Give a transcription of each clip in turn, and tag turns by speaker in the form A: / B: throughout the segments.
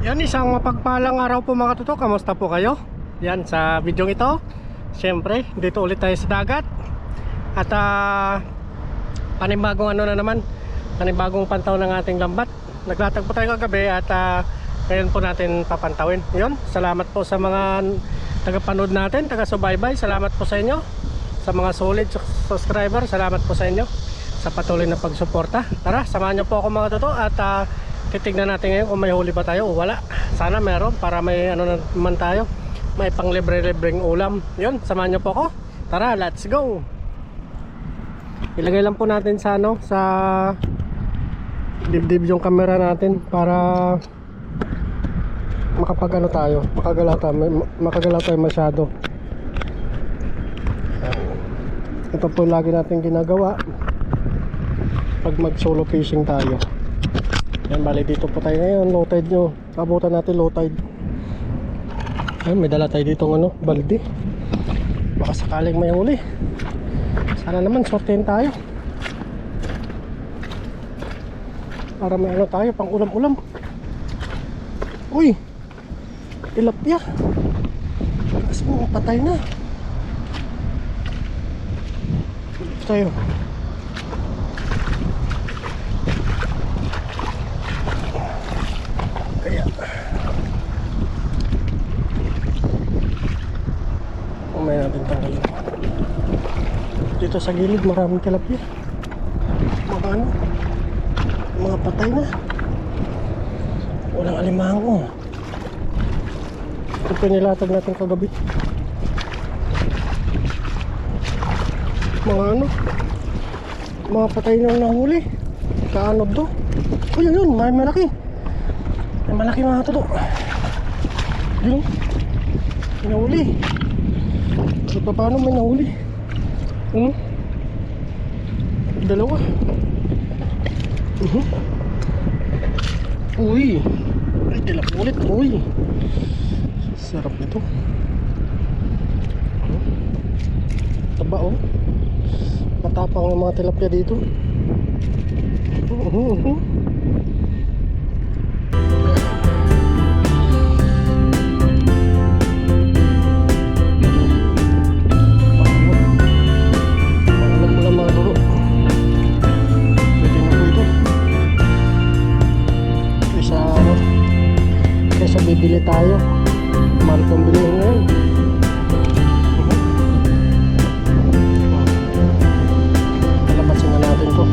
A: Yan, isang mapagpalang araw po mga tutok. Kamusta po kayo? Yan, sa video ito, siyempre, dito ulit tayo sa dagat. At panibagong ano na naman, panibagong pantaw ng ating lambat. Naglatag po tayo kagabi at ngayon po natin papantawin. Yun, salamat po sa mga tagapanood natin, taga-subaybay. Salamat po sa inyo. Sa mga solid subscriber, salamat po sa inyo sa patuloy na pagsuporta. Tara, samahan niyo po ako mga tutok at titignan natin ngayon kung may huli ba tayo o wala. Sana meron para may ano naman tayo, may pang libre-libreng ulam. Yun, samahan niyo po ako. Tara, let's go. Ilagay lang po natin sa ano, sa dibdib yung camera natin para makapag-ano tayo, makagala tayo masyado. Ito po lagi natin ginagawa pag mag solo fishing tayo. Yan, bali dito po tayo ngayon, low tide nyo. Abutan natin low tide. Yan, may dala tayo dito ng ano, balde. Baka sakaling may huli. Sana naman sortein tayo para may ano tayo pang ulam-ulam. Uy, tilapia. Kasi mo patay na. Ito tayo. Kaya umay natin tanggalin. Dito sa gilid maraming tilapia. Mga ano, mga patay na. Walang alimango. Ito pinilatag natin kagabi. Mga ano, mga patay na nahuli. Kaanod do. O yun, may malaki. May malaki mga tuto. Yun, nahuli. So paano may nahuli? Dalawa. Uy, ay tilap ulit. Uy, sarap nito. Taba oh. Matapang yung mga tilapia dito. Bibili tayo, mahal kong bilhin ngayon. Palabasin na natin to.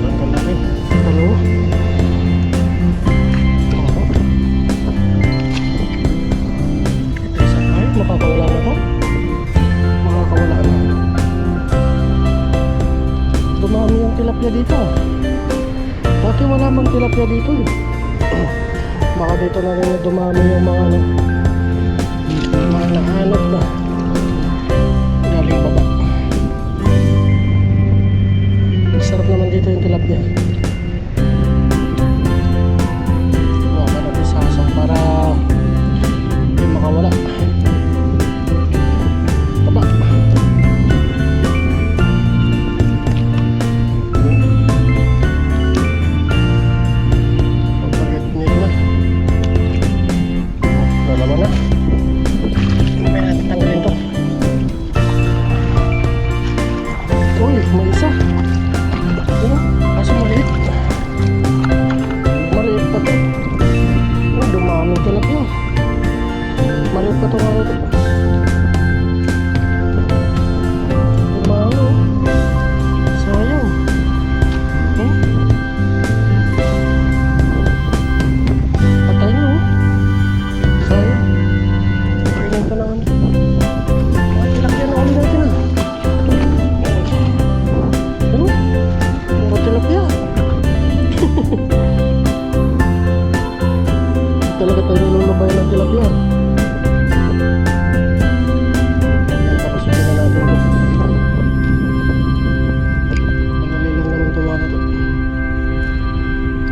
A: Matanggal natin. Dalawa. Ito isa tayo, makakawala na to. Makakawala na. Dumami yung tilapia dito. Dati wala mang tilapia dito eh. Baka dito na rin dumami yung mga ano, mga nahanap na galing baba. Sarap naman dito yung tilapia. Huwag ka natin sasang para hindi makawala. Taba. Talaga tayo nilulubay ng tilapia. Ayan, tapos yun na natin ito. Madali lang naman tuwa na ito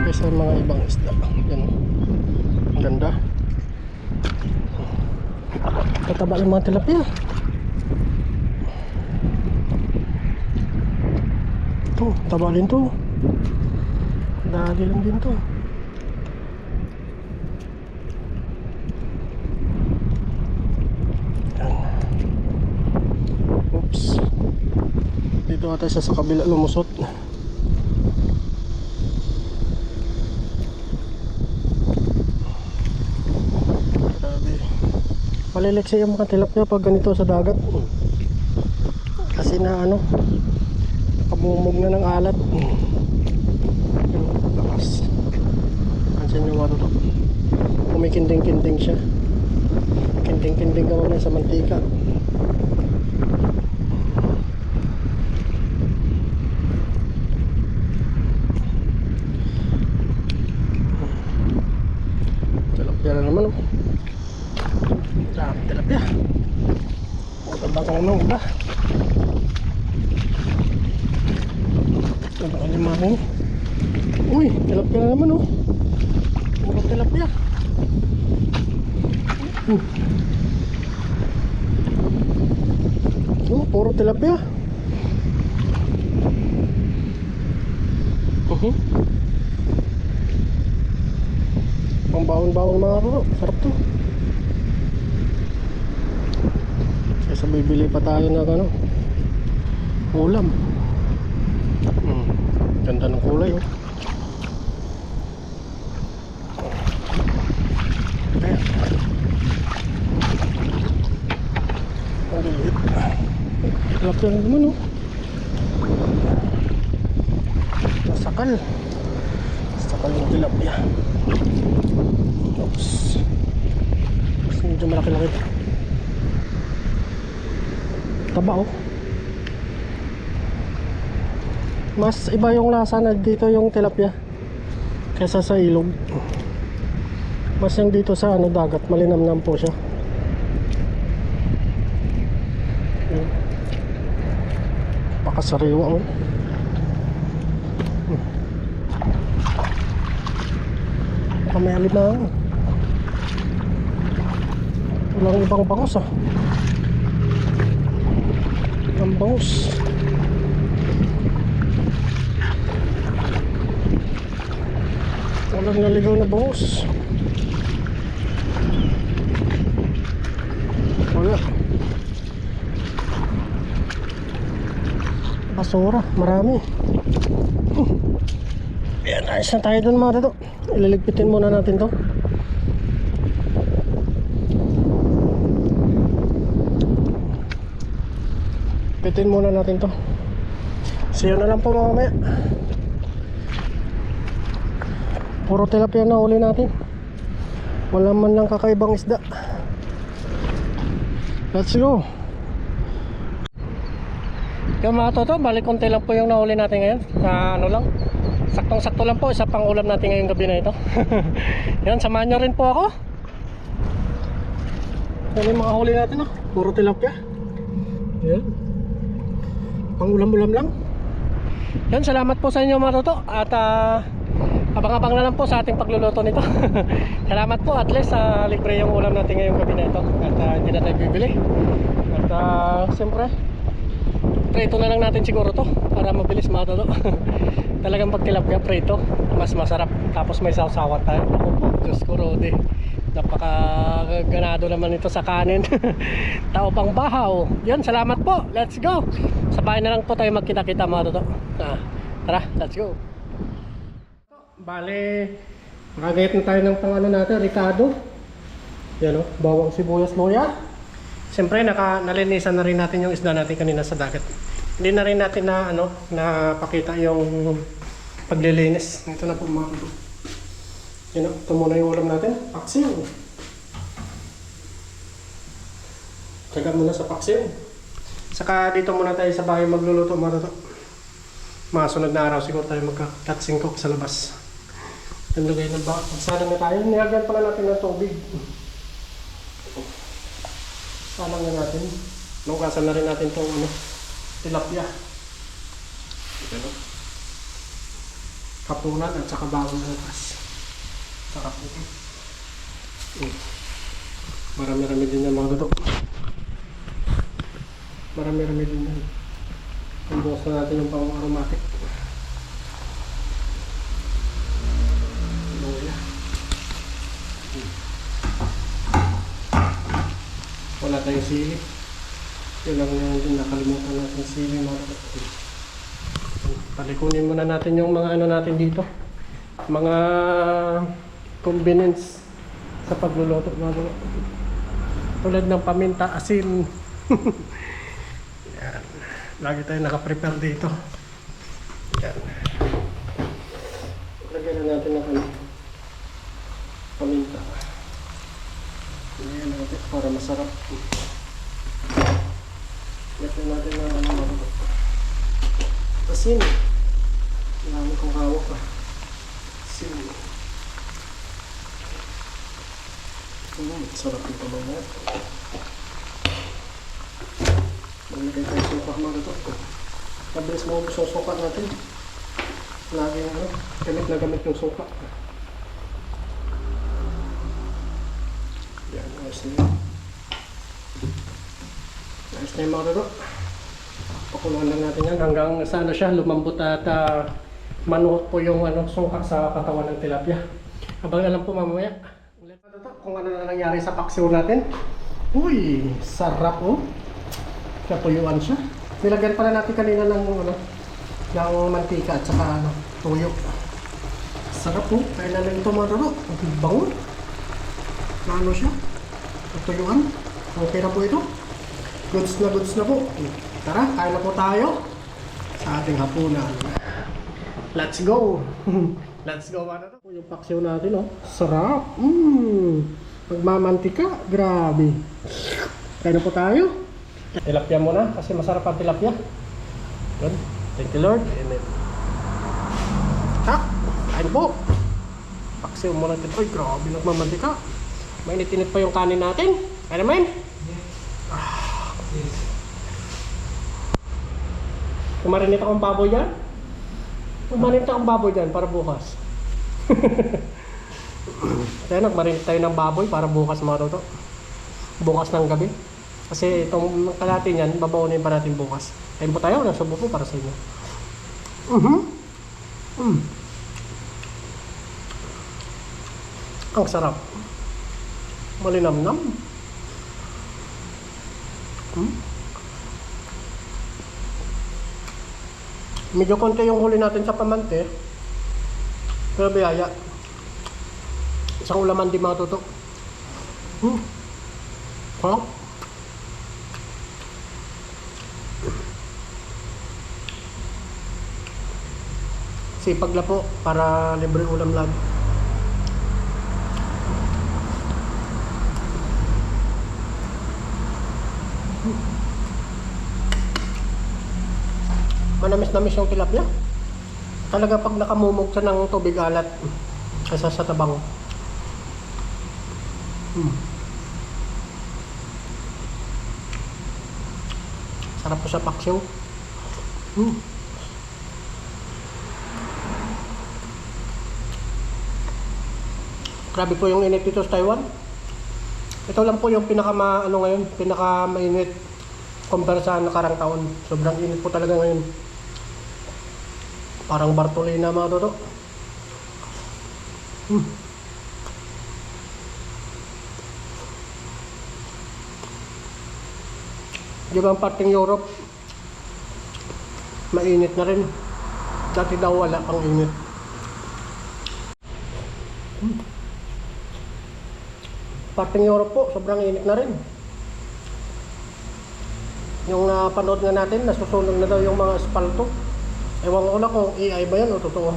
A: kaysa mga ibang isda. Yan, ang ganda. Tataba yung mga tilapia. Oh, taba din to. Dali lang din to. Yan. Oops. Dito ata siya sa kabila lumusot. Grabe. Maliliksi yung mga tilapia pag ganito sa dagat. Kasi na ano, kabumog na ng alat. Lakas. Pansin nyo mga to. Kumikinding-kinding siya. Kinding-kinding ka muna sa mantika. Tilapia na naman oh. Dami tilapia. Maganda ka naman iba. Ano ka naman? Uy, tilapia na naman oh. Puro tilapia. Oh, puro tilapia. Pang baon-baon mga bro. Sarap to. Kaysa bibili pa tayo ng ano, ulam. Ganda ng kulay oh. Ayan. Ang liit. Tilapia na naman oh. Nasakal. Nasakal yung tilapia. Oops. Mas medyo malaki-laki. Taba oh. Mas iba yung lasa na dito yung tilapia kaysa sa ilog. Mas yung dito sa ano dagat, malinamnam po siya. Pakasariwa oh. May alimang. Walang ibang bangus ah. Ang bangus. Walang naligaw na bangus. Wala. Basura, marami. Ayan, ayos na tayo dun mga dito. Ililigpitin muna natin to. Pitin muna natin to. See you na lang po mamaya. Puro tilapia na uli natin. Wala man lang kakaibang isda. Let's go. Yung mga toto, balik konti lang po yung nahuli natin ngayon. Ano lang, saktong-sakto lang po. Isa pang ulam natin ngayong gabi na ito. Yan, samahan nyo rin po ako. Yan yung mga huli natin oh. Puro tilapia. Yan, pang ulam-ulam lang. Yan, salamat po sa inyo mga toto. At abang-abang na lang po sa ating pagluluto nito. Salamat po, at least libre yung ulam natin ngayong gabi na ito. At hindi na tayo bibili. At siyempre prito na lang natin siguro to para mabilis mga toto. Talagang pag tilapia prito mas masarap. Tapos may sausawan tayo. Ako po, Diyos ko Rode, napaka ganado naman ito sa kanin. Tao pang bahaw. Yun, salamat po, let's go. Sa bahay na lang po tayo magkita-kita mga toto. Tara, let's go. Bale, makagayat na tayo ng pangano natin, Ricardo. Yan o, bawang sibuyas loya. Siyempre nalinisan na rin natin yung isda natin kanina sa dagat. Hindi na rin natin na napakita yung paglilinis. Ito na po mga ito. Yan o, ito muna yung ulam natin, paksiw. Tsaga muna sa paksiw. Saka dito muna tayo sa bahay magluluto mga ito. Mga sunod na araw siguro tayo magka-tatsing cook sa labas. Yung lagay ng baka. Magsalang na tayo. Nilagyan pala natin ng tubig. Salang na natin. Nugasan na rin natin itong tilapia. Kapunan at saka bawang bukas. Sarap ito. Marami-rami din yung mga gato. Marami-rami din yan. Pambukas na natin yung pang aromatic. wala tayong sili. Yun lang yung nakalimutan natin sili mga kapatid. Palikunin muna natin yung mga ano natin dito. Mga convenience sa pagluluto mga kapatid. Tulad ng paminta, asin. Yan. Lagi tayo nakaprepare dito. Yan. Lagyan na natin ng paminta. Lagyan natin para masarap. Lagyan natin ng asin. Marami kong hawak pa. Asin. Sarap ito mga. Maglagay tayo suka mga ito. Mabilis mo ubos yung suka natin. Lagi gamit na gamit yung suka. Yan, ayos na yun. Ayos na yung mga ito. Pakuluan lang natin yan hanggang sana siya lumambot at manuot po yung suka sa katawan ng tilapia. Habang alam po mamaya kung ano na nangyari sa paksiw natin. Uy, sarap oh. Natuyuan siya. Nilagyan pala natin kanina ng ng mantika at saka tuyo. Sarap oh. Kaya na lang ito mga taro. Ang bango. Ano siya? Natuyuan. Okay na po ito. Goods na po. Tara, kain na po tayo sa ating hapunan. Let's go! Let's go mga taro. Yung paksiw natin oh. Sarap. Magmamantika. Grabe. Kain na po tayo. Tilapia muna kasi masarap ang tilapia. Good. Thank you Lord. Amen. Kain po. Paksiw muna natin. Ay, grabe nagmamantika. Mainit-init pa yung kanin natin. Kain naman. Kumarinit akong baboy dyan. Kumarinit akong baboy dyan para bukas. Kaya nagmarinit tayo ng baboy para bukas mga toto. Bukas ng gabi. Kasi itong kalahati niyan, babawunin pa natin bukas. Kain po tayo, nasubo po para sa inyo. Ang sarap. Malinamnam. Medyo konti yung huli natin sa pamante. Pero biyaya. Isang ulaman di matuto. Sipag na po para libre ulam lagi. Manamis-namis yung tilapia. Talaga pag nakamumog siya ng tubig alat kaysa sa tabang. Sarap po sa paksiw. Grabe po yung init dito sa Taiwan. Ito lang po yung pinaka mainit kumpara sa nakarang taon. Sobrang init po talaga ngayon. Parang Bartolina mga toto. Di ba ang parting Europe mainit na rin. Dati daw wala pang init. Parting Europe po, sobrang init na rin. Yung napanood nga natin, nasusunog na daw yung mga asfalto. Ewan ko lang kung AI ba yan o totoo.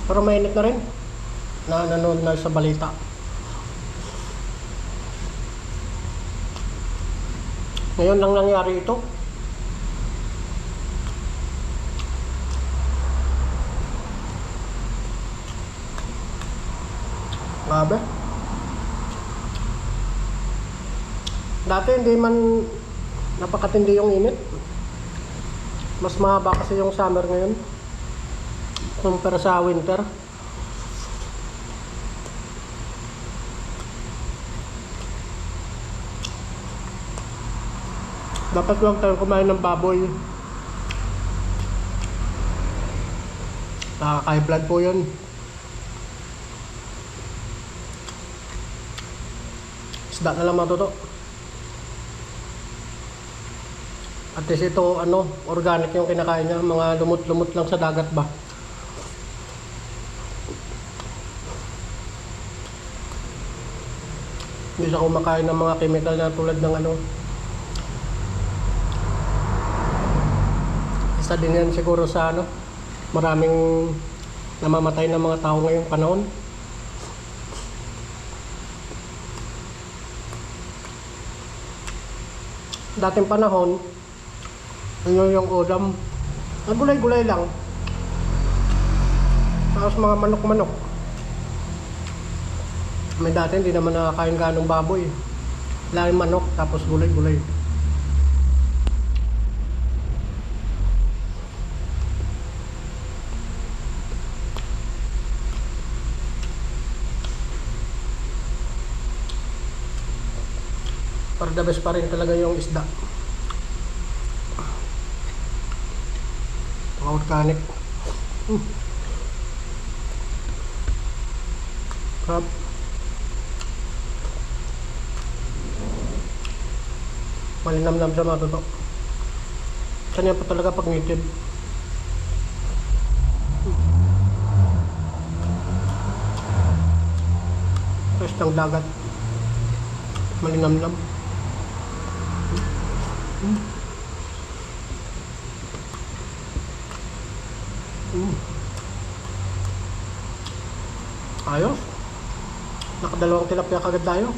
A: Pero mainit na rin. Nanonood na sa balita. Ngayon lang nangyari ito. Grabe. Dati hindi man napakatindi yung init. Mas mahaba kasi yung summer ngayon kumpara sa winter. Dapat huwag tayong kumain ng baboy. Nakaka-high blood po yun. Isda na lang matuto. At least ito, ano, organic yung kinakain niya. Mga lumot-lumot lang sa dagat ba. Hindi siya kumakain ng mga chemical na tulad ng ano. Isa din yan siguro sa ano, maraming namamatay ng mga tao ngayong panahon. Dating panahon, ano yung ulam, gulay-gulay lang. Tapos mga manok-manok. May dati hindi naman nakakain ganong baboy. Laging manok, tapos gulay-gulay. Para the best pa rin talaga yung isda. Mga organic. Crab. Malinamnam sa mga toto. Kanya pa talaga pag native. Fresh ng dagat. Malinamnam. Ayos. Nakadalawang tilapia kagad tayo.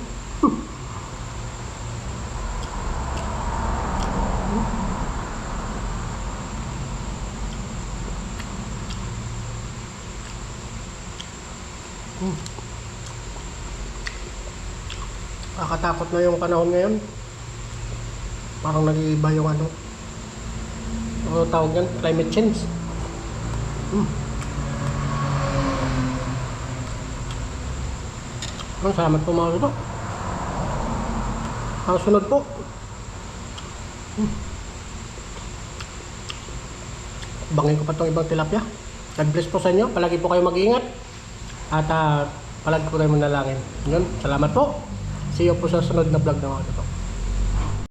A: Nakakatakot na yung panahon ngayon. Parang nag-iiba yung ano. Ano tawag yan? Climate change. Salamat po mga ito. Ang sunod po. Bangin ko pa itong ibang tilapia. God bless po sa inyo. Palagi po kayo mag-iingat. At palagi po kayo manalangin. Yun. Salamat po. See you po sa sunod na vlog na mga ito.